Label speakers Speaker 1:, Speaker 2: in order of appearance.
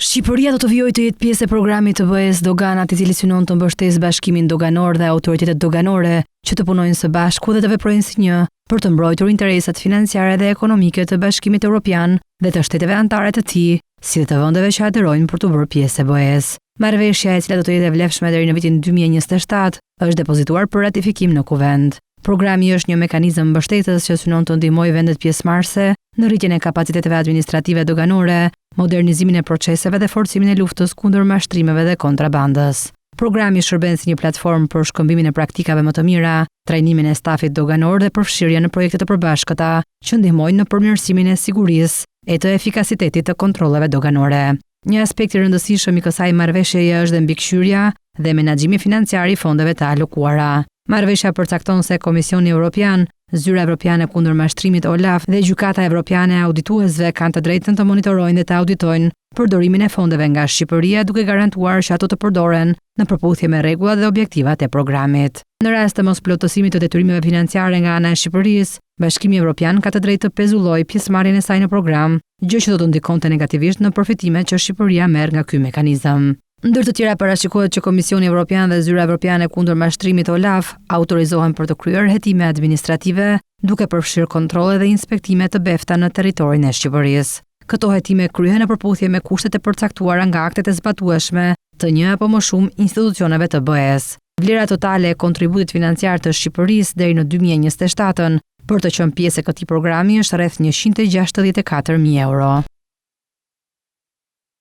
Speaker 1: Shqipëria do të vijojë të jetë pjesë e programit të BE-s Doganat, i cili synon të mbështesë bashkimin doganor dhe autoritetet doganore që të punojnë së bashku dhe të veprojnë si një për të mbrojtur interesat financiare dhe ekonomike të Bashkimit Evropian dhe të shteteve anëtare të tij, si dhe të vendeve që aderojnë për të bërë pjesë e BE-s. Marrëveshja, e cila do të jetë e vlefshme deri në vitin 2027, është depozituar për ratifikim në Kuvend. Programi është një mekanizëm mbështetës që synon të ndihmojë vendet pjesëmarrëse në rritjen e kapaciteteve administrative doganore, modernizimin e proceseve dhe forcimin e luftës kundër mashtrimeve dhe kontrabandës. Programi shërben si një platformë për shkëmbimin e praktikave më të mira, trajnimin e stafit doganor dhe përfshirje në projekte të përbashkëta që ndihmojnë në përmirësimin e sigurisë e të efikasitetit të kontrolleve doganore. Një aspekt i rëndësishëm i kësaj marrëveshjeje është dhe mbikëqyrja dhe menaxhimi financiar i fondeve të alokuara. Marrëveshja përcakton se Komisioni Evropian, Zyra Evropiane kundër mashtrimit OLAF dhe Gjykata Evropiane e Audituesve kanë të drejtën të monitorojnë dhe të auditojnë përdorimin e fondeve nga Shqipëria, duke garantuar që ato të përdoren në përputhje me rregullat dhe objektivat e programit. Në rast të mosplotësimit të detyrimeve financiare nga ana e Shqipërisë, Bashkimi Evropian ka të drejtë të pezullojë pjesëmarrjen e saj në program, gjë që do të ndikonte negativisht në përfitimet që Shqipëria merr nga ky mekanizëm. Ndër të tjera, parashikohet që Komisioni Evropian dhe Zyra Evropiane kundër mashtrimit OLAF autorizohen për të kryer hetime administrative, duke përfshirë kontrolle dhe inspektime të befta në territorin e Shqipërisë. Këto hetime kryhen në përputhje me kushtet e përcaktuara nga aktet e zbatueshme të një apo më shumë institucioneve të BE-s. Vlera totale e kontributit financiar të Shqipërisë deri në 2027 për të qenë pjesë e këtij programi është rreth 164.000 euro.